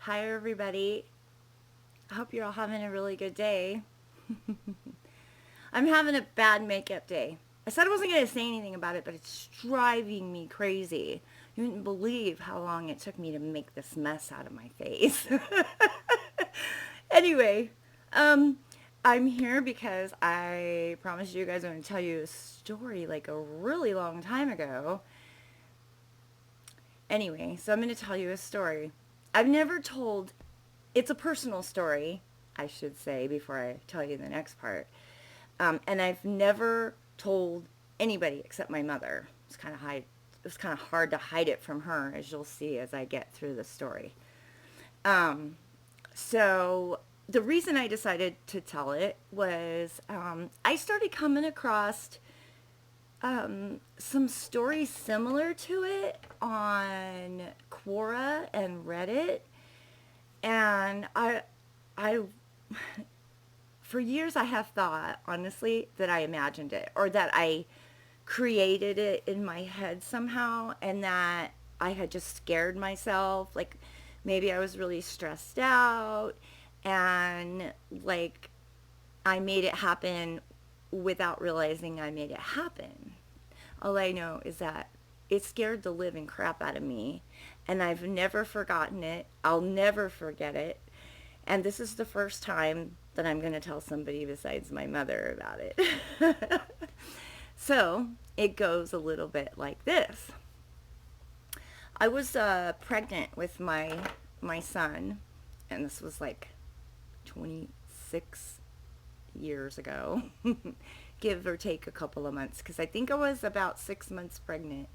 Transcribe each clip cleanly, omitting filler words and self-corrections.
Hi, everybody. I hope you're all having a really good day. I'm having a bad makeup day. I said I wasn't going to say anything about it, but it's driving me crazy. You wouldn't believe how long it took me to make this mess out of my face. Anyway, um, I'm here because I promised you guys I'm going to tell you a story like a really long time ago. Anyway, so I'm going to tell you a story. I've never told, it's a personal story, I should say, before I tell you the next part. And I've never told anybody except my mother. It was kind of hard to hide it from her, as you'll see as I get through the story. Um, so the reason I decided to tell it was I started coming across some stories similar to it on Quora and Reddit, and I, for years I have thought, honestly, that I imagined it or that I created it in my head somehow, and that I had just scared myself. Like maybe I was really stressed out, and like I made it happen without realizing I made it happen. All I know is that it scared the living crap out of me, and I've never forgotten it. I'll never forget it. And this is the first time that I'm going to tell somebody besides my mother about it. So it goes a little bit like this. I was pregnant with my son, and this was like 26 years ago, give or take a couple of months, because I think I was about 6 months pregnant.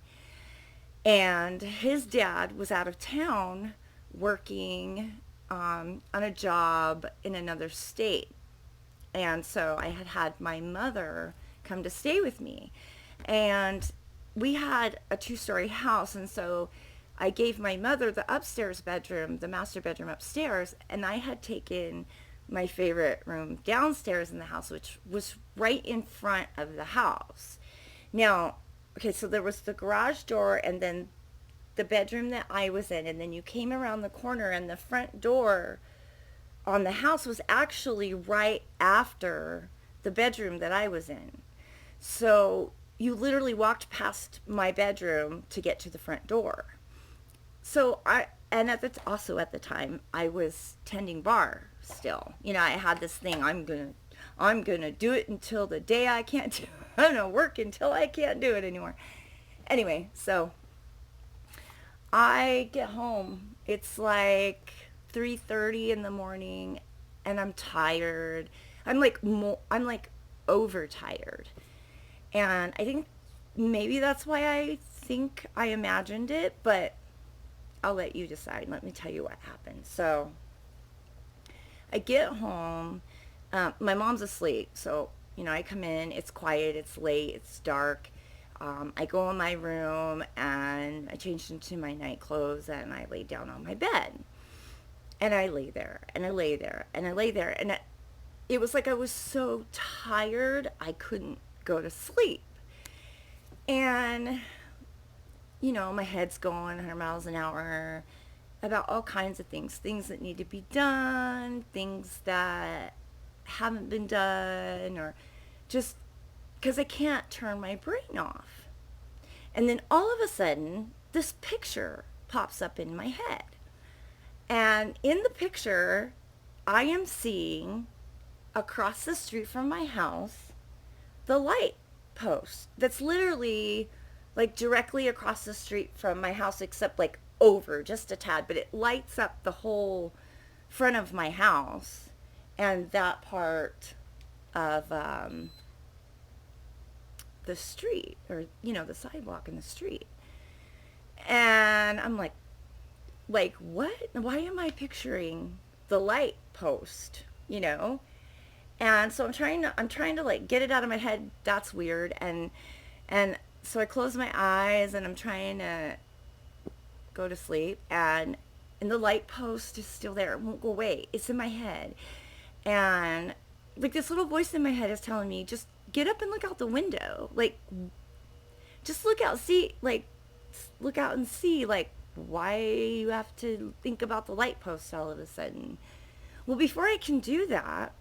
And his dad was out of town working on a job in another state. And so I had had my mother come to stay with me. And we had a two-story house. And so I gave my mother the upstairs bedroom, the master bedroom upstairs. And I had taken my favorite room downstairs in the house, which was right in front of the house. Now, okay, so there was the garage door and then the bedroom that I was in, and then you came around the corner, and the front door on the house was actually right after the bedroom that I was in. So you literally walked past my bedroom to get to the front door. So also at the time I was tending bar still. You know, I had this thing, I'm gonna do it until the day I can't do it. I'm gonna work until I can't do it anymore. Anyway, so I get home. It's like 3:30 in the morning, and I'm tired. I'm like overtired. And I think maybe that's why I think I imagined it, but I'll let you decide. Let me tell you what happened. So I get home. My mom's asleep, so I come in. It's quiet. It's late. It's dark. I go in my room and I change into my night clothes and I lay down on my bed. And I lay there and I lay there and I lay there, and it was like I was so tired I couldn't go to sleep. And my head's going 100 miles an hour about all kinds of things that need to be done, things that haven't been done, or just because I can't turn my brain off. And then all of a sudden, this picture pops up in my head. And in the picture, I am seeing across the street from my house the light post that's literally like directly across the street from my house, except like over just a tad, but it lights up the whole front of my house and that part of the street, or the sidewalk in the street. And I'm like what? Why am I picturing the light post? And so I'm trying to like get it out of my head. That's weird. And so I close my eyes and I'm trying to go to sleep, and the light post is still there. It won't go away. It's in my head. And like this little voice in my head is telling me, just get up and look out the window. Like just look out, see, like look out and see like why you have to think about the light post all of a sudden? Well, before I can do that,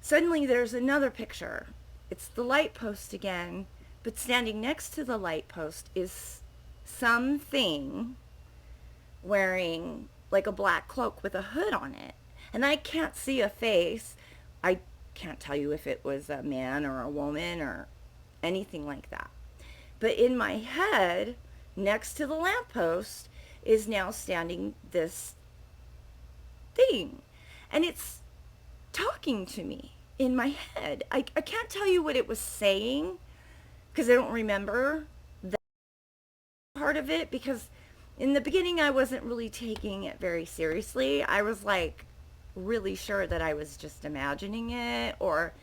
suddenly there's another picture. It's the light post again, but standing next to the light post is something wearing like a black cloak with a hood on it. And I can't see a face. I can't tell you if it was a man or a woman or anything like that. But in my head, next to the lamppost, is now standing this thing. And it's talking to me in my head. I can't tell you what it was saying because I don't remember that part of it, because in the beginning I wasn't really taking it very seriously. I was like really sure that I was just imagining it, or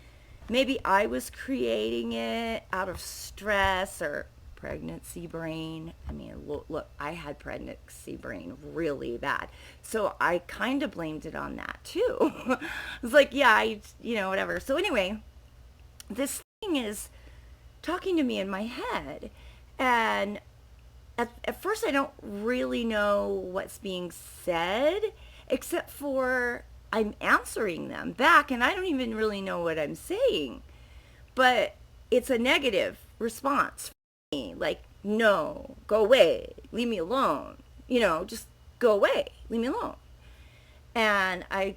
maybe I was creating it out of stress or pregnancy brain. I mean, look, I had pregnancy brain really bad. So I kind of blamed it on that too. I was like, yeah, whatever. So anyway, this thing is talking to me in my head. And at first I don't really know what's being said, except for I'm answering them back, and I don't even really know what I'm saying. But it's a negative response for me, like, no, go away, leave me alone, just go away, leave me alone. And I,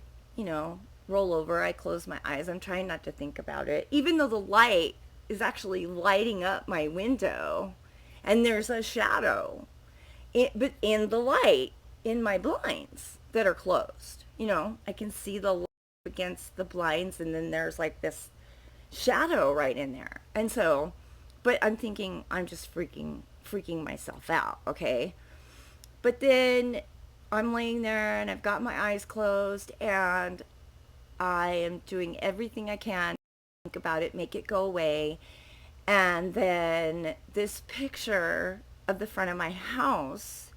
roll over, I close my eyes, I'm trying not to think about it, even though the light is actually lighting up my window, and there's a shadow, but in the light, in my blinds that are closed. I can see the light against the blinds, and then there's like this shadow right in there. And so, but I'm thinking I'm just freaking myself out, okay? But then I'm laying there and I've got my eyes closed and I am doing everything I can to think about it, make it go away. And then this picture of the front of my house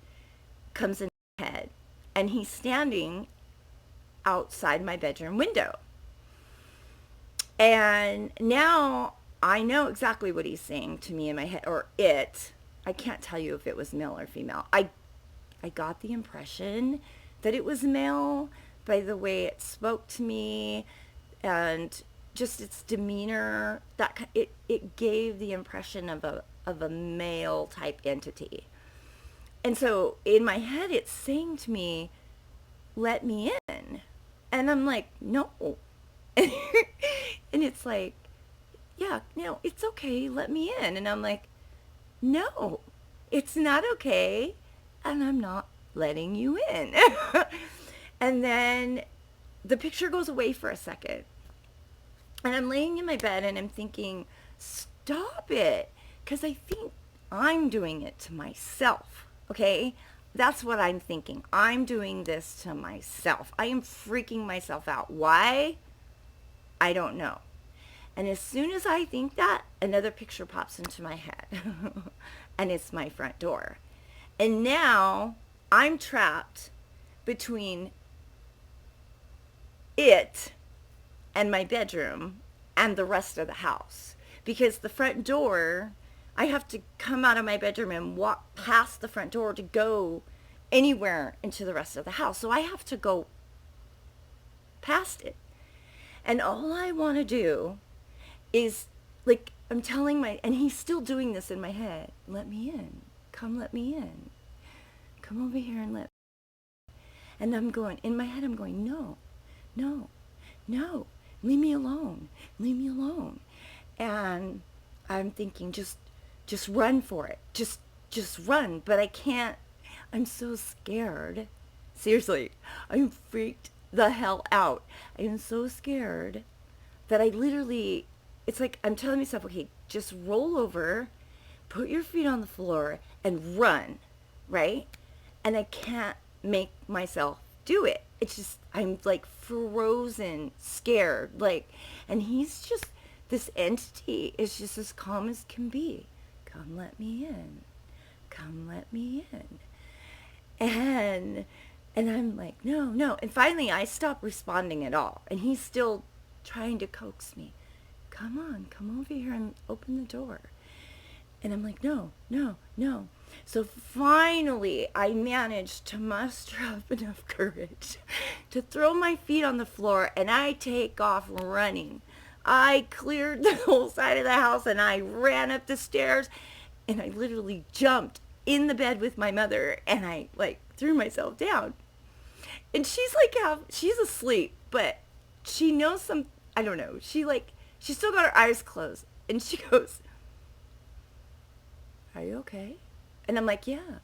comes in my head, and he's standing outside my bedroom window. And now I know exactly what he's saying to me in my head, or it. I can't tell you if it was male or female. I got the impression that it was male by the way it spoke to me and just its demeanor. That it gave the impression of a male type entity. And so in my head it's saying to me, let me in. And I'm like, no. And it's like, yeah, no, it's okay, let me in. And I'm like, no, it's not okay, and I'm not letting you in. And then the picture goes away for a second. And I'm laying in my bed and I'm thinking, stop it. Because I think I'm doing it to myself, okay? That's what I'm thinking. I'm doing this to myself. I am freaking myself out. Why? I don't know. And as soon as I think that, another picture pops into my head. And it's my front door. And now I'm trapped between it and my bedroom and the rest of the house. Because the front door, I have to come out of my bedroom and walk past the front door to go anywhere into the rest of the house. So I have to go past it. And all I want to do is, like, I'm telling and he's still doing this in my head. Let me in. Come let me in. Come over here and let me. And I'm going, in my head I'm going, no, no, no. Leave me alone. Leave me alone. And I'm thinking, just run for it. Just run. But I can't. I'm so scared. Seriously, I'm freaked the hell out. I am so scared that I literally, it's like I'm telling myself, okay, just roll over, put your feet on the floor, and run, right? And I can't make myself do it. It's just, I'm like frozen, scared, like, and he's just, this entity is just as calm as can be. Come let me in. Come let me in. And I'm like, no, no. And finally I stop responding at all. And he's still trying to coax me. Come on, come over here and open the door. And I'm like, no, no, no. So finally, I managed to muster up enough courage to throw my feet on the floor and I take off running. I cleared the whole side of the house and I ran up the stairs and I literally jumped in the bed with my mother and I like threw myself down. And she's like, she's asleep, but she knows some, I don't know. She still got her eyes closed and she goes, are you okay? And I'm like, yeah.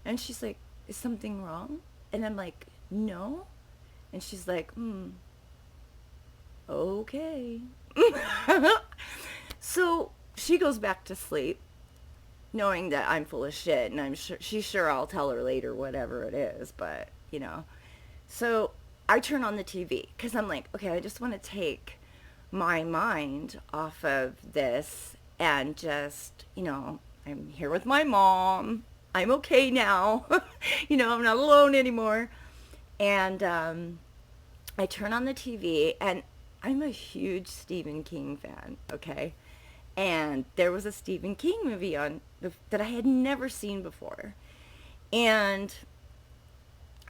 And she's like, is something wrong? And I'm like, no. And she's like, okay. So she goes back to sleep, knowing that I'm full of shit, and she's sure I'll tell her later whatever it is, but So I turn on the TV because I'm like, okay, I just want to take my mind off of this and just, I'm here with my mom. I'm okay now. I'm not alone anymore. And I turn on the TV, and I'm a huge Stephen King fan, okay? And there was a Stephen King movie on that I had never seen before. And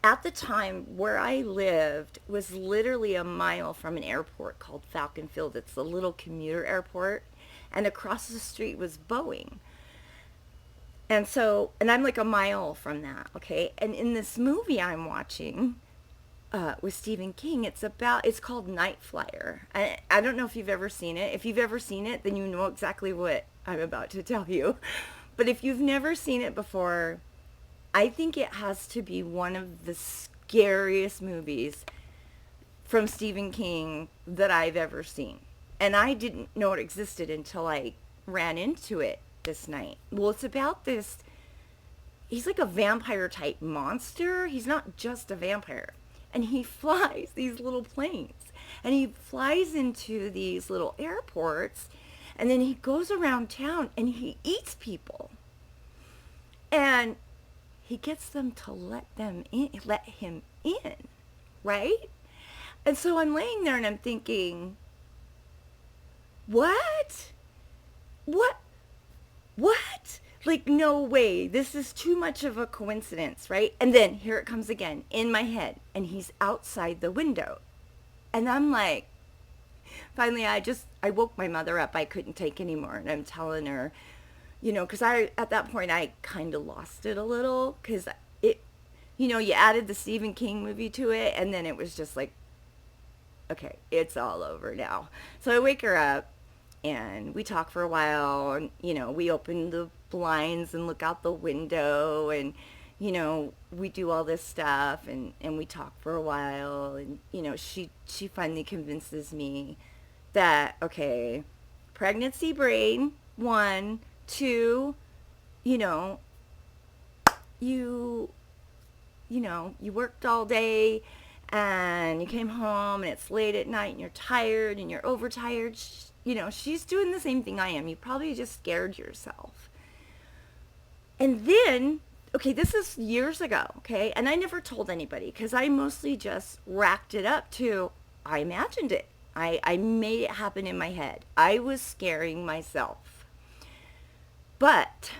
at the time, where I lived was literally a mile from an airport called Falcon Field. It's a little commuter airport. And across the street was Boeing. And I'm like a mile from that, okay? And in this movie I'm watching with Stephen King, it's called Night Flyer. I don't know if you've ever seen it. If you've ever seen it, then you know exactly what I'm about to tell you. But if you've never seen it before, I think it has to be one of the scariest movies from Stephen King that I've ever seen. And I didn't know it existed until I ran into it this night. Well, it's about this, he's like a vampire type monster. He's not just a vampire. And he flies these little planes. And he flies into these little airports. And then he goes around town and he eats people. And he gets them to let him in, right? And so I'm laying there and I'm thinking, what? Like, no way. This is too much of a coincidence, right? And then here it comes again in my head, and he's outside the window. And I'm like, finally, I woke my mother up. I couldn't take anymore. And I'm telling her, because at that point, I kind of lost it a little, because you added the Stephen King movie to it, and then it was just like, okay, it's all over now. So I wake her up, and we talk for a while, and, we open the blinds and look out the window, and, we do all this stuff, and we talk for a while, and, she finally convinces me that, okay, pregnancy brain, 1, 2, you worked all day, and you came home, and it's late at night, and you're tired, and you're overtired. She's doing the same thing I am. You probably just scared yourself. And then, okay, this is years ago, okay? And I never told anybody because I mostly just racked it up to, I imagined it. I made it happen in my head. I was scaring myself. But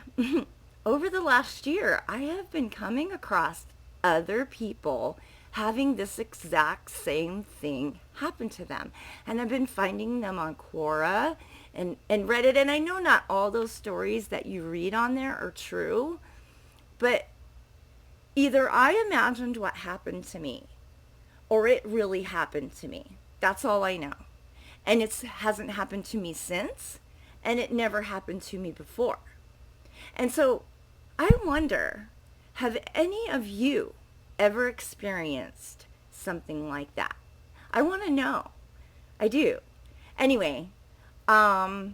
over the last year, I have been coming across other people having this exact same thing happen to them. And I've been finding them on Quora and Reddit. And I know not all those stories that you read on there are true, but either I imagined what happened to me or it really happened to me. That's all I know. And it hasn't happened to me since, and it never happened to me before. And so I wonder, have any of you ever experienced something like that? I want to know. I do. Anyway, I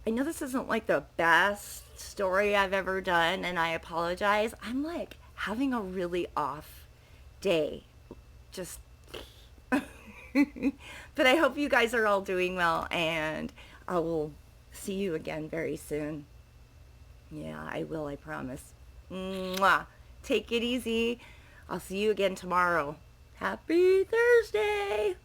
know this isn't like the best story I've ever done, and I apologize. I'm like having a really off day. Just, but I hope you guys are all doing well, and I will see you again very soon. Yeah, I will, I promise. Mwah. Take it easy. I'll see you again tomorrow. Happy Thursday!